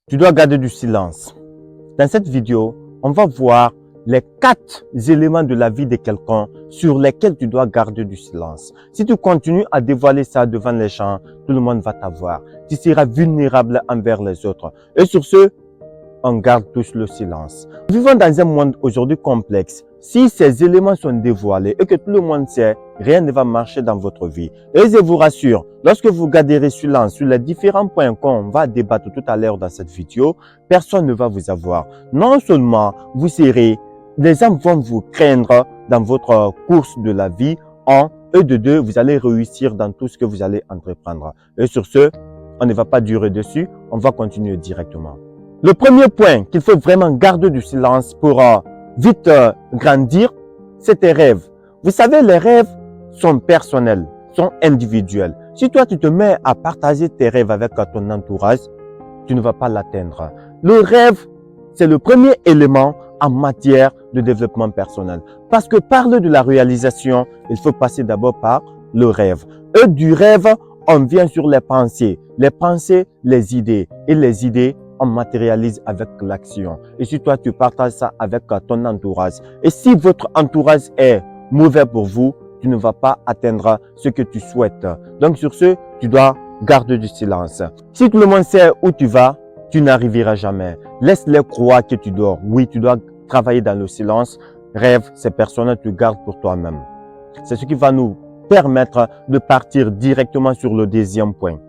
Tu dois garder du silence. Dans cette vidéo, on va voir les 4 éléments de la vie de quelqu'un sur lesquels tu dois garder du silence. Si tu continues à dévoiler ça devant les gens, tout le monde va t'avoir. Tu seras vulnérable envers les autres. Et sur ce, on garde tous le silence. Nous vivons dans un monde aujourd'hui complexe. Si ces éléments sont dévoilés et que tout le monde sait, rien ne va marcher dans votre vie. Et je vous rassure, lorsque vous garderez silence sur les différents points qu'on va débattre tout à l'heure dans cette vidéo, personne ne va vous avoir. Non seulement vous serez, les gens vont vous craindre dans votre course de la vie, et de deux, vous allez réussir dans tout ce que vous allez entreprendre. Et sur ce, on ne va pas durer dessus, on va continuer directement. Le premier point qu'il faut vraiment garder du silence pour vite grandir, c'est tes rêves. Vous savez, les rêves sont personnels, sont individuels. Si toi, tu te mets à partager tes rêves avec ton entourage, tu ne vas pas l'atteindre. Le rêve, c'est le premier élément en matière de développement personnel. Parce que parler de la réalisation, il faut passer d'abord par le rêve. Et du rêve, on vient sur les pensées, les idées. Et les idées, on matérialise avec l'action. Et si toi, tu partages ça avec ton entourage, et si votre entourage est mauvais pour vous, tu ne vas pas atteindre ce que tu souhaites. Donc sur ce, tu dois garder du silence. Si tout le monde sait où tu vas, tu n'arriveras jamais. Laisse-les croire que tu dors. Oui, tu dois travailler dans le silence. Rêve, c'est personnel, tu gardes pour toi-même. C'est ce qui va nous permettre de partir directement sur le deuxième point.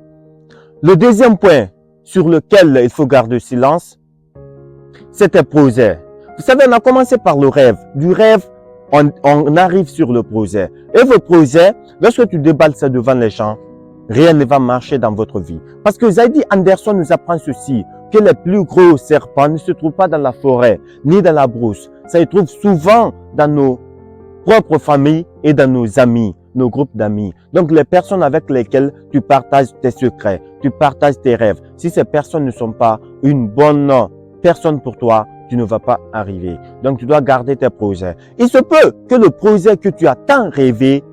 Le deuxième point sur lequel il faut garder le silence, c'est tes projets. Vous savez, on a commencé par le rêve. Du rêve, on arrive sur le projet. Et vos projets, lorsque tu déballes ça devant les gens, rien ne va marcher dans votre vie. Parce que Zaidi Anderson nous apprend ceci, que les plus gros serpents ne se trouvent pas dans la forêt, ni dans la brousse. Ça se trouve souvent dans nos propres familles et dans nos amis, nos groupes d'amis. Donc, les personnes avec lesquelles tu partages tes secrets, tu partages tes rêves. Si ces personnes ne sont pas une bonne personne pour toi, tu ne vas pas arriver. Donc, tu dois garder tes projets. Il se peut que le projet que tu as tant rêvé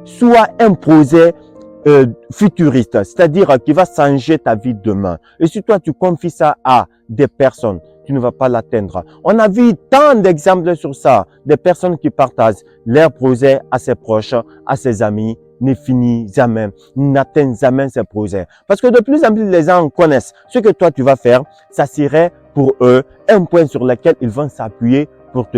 soit un projet futuriste, c'est-à-dire qui va changer ta vie demain. Et si toi, tu confies ça à des personnes, tu ne vas pas l'atteindre. On a vu tant d'exemples sur ça, des personnes qui partagent leurs projets à ses proches, à ses amis, ne finissent jamais, n'atteignent jamais ces projets. Parce que de plus en plus, les gens connaissent ce que toi, tu vas faire. Ça serait pour eux un point sur lequel ils vont s'appuyer pour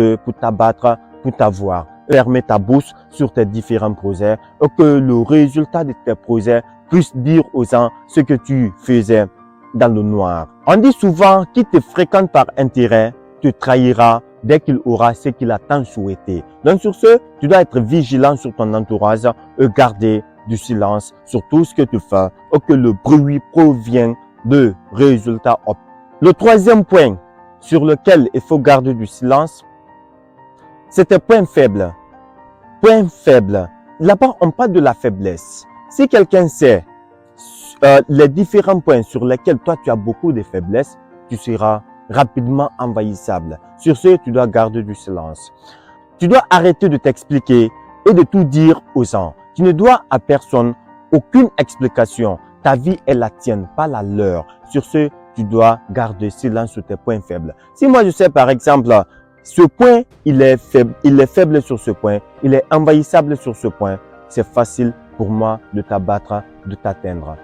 t'abattre, pour t'avoir. Fermer ta bouche sur tes différents projets et que le résultat de tes projets puisse dire aux gens ce que tu faisais dans le noir. On dit souvent, qui te fréquente par intérêt, te trahira dès qu'il aura ce qu'il a tant souhaité. Donc sur ce, tu dois être vigilant sur ton entourage et garder du silence sur tout ce que tu fais et que le bruit provient de résultats. Le troisième point sur lequel il faut garder du silence, c'est tes points faibles. Point faible. Là-bas, on parle de la faiblesse. Si quelqu'un sait les différents points sur lesquels toi tu as beaucoup de faiblesses, tu seras rapidement envahissable. Sur ce, tu dois garder du silence. Tu dois arrêter de t'expliquer et de tout dire aux gens. Tu ne dois à personne aucune explication. Ta vie est la tienne, pas la leur. Sur ce, tu dois garder silence sur tes points faibles. Si moi je sais par exemple, ce point, il est faible sur ce point, il est envahissable sur ce point, c'est facile pour moi de t'abattre, de t'atteindre.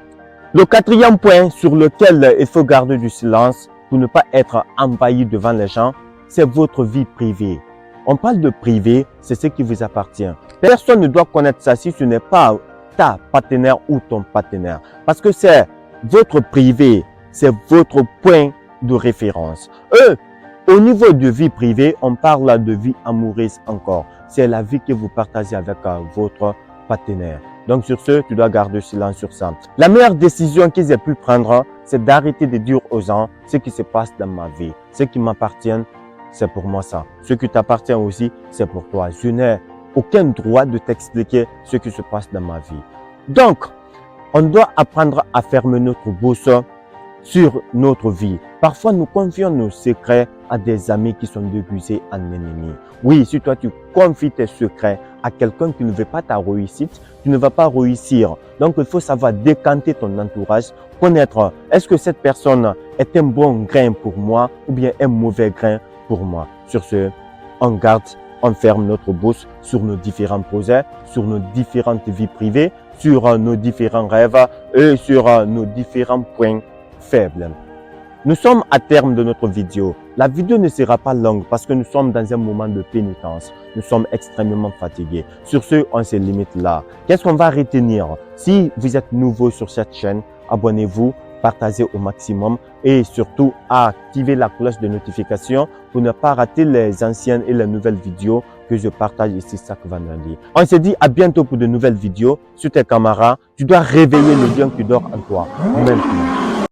Le quatrième point sur lequel il faut garder du silence pour ne pas être envahi devant les gens, c'est votre vie privée. On parle de privé, c'est ce qui vous appartient. Personne ne doit connaître ça si ce n'est pas ta partenaire ou ton partenaire. Parce que c'est votre privé, c'est votre point de référence. Au niveau de vie privée, on parle de vie amoureuse encore. C'est la vie que vous partagez avec votre partenaire. Donc sur ce, tu dois garder silence sur ça. La meilleure décision qu'ils aient pu prendre, c'est d'arrêter de dire aux gens ce qui se passe dans ma vie. Ce qui m'appartient, c'est pour moi ça. Ce qui t'appartient aussi, c'est pour toi. Je n'ai aucun droit de t'expliquer ce qui se passe dans ma vie. Donc, on doit apprendre à fermer notre bouche sur notre vie. Parfois, nous confions nos secrets à des amis qui sont déguisés en ennemis. Oui, si toi, tu confies tes secrets à quelqu'un qui ne veut pas ta réussite, tu ne vas pas réussir. Donc, il faut savoir décanter ton entourage, connaître est-ce que cette personne est un bon grain pour moi ou bien un mauvais grain pour moi. Sur ce, on garde, on ferme notre bouche sur nos différents projets, sur nos différentes vies privées, sur nos différents rêves et sur nos différents points faibles. Nous sommes à terme de notre vidéo. La vidéo ne sera pas longue parce que nous sommes dans un moment de pénitence. Nous sommes extrêmement fatigués. Sur ce, on se limite là. Qu'est-ce qu'on va retenir? Si vous êtes nouveau sur cette chaîne, abonnez-vous, partagez au maximum et surtout activez la cloche de notification pour ne pas rater les anciennes et les nouvelles vidéos que je partage ici chaque vendredi. On se dit à bientôt pour de nouvelles vidéos. Sur tes camarades, tu dois réveiller le lion qui dort en toi maintenant.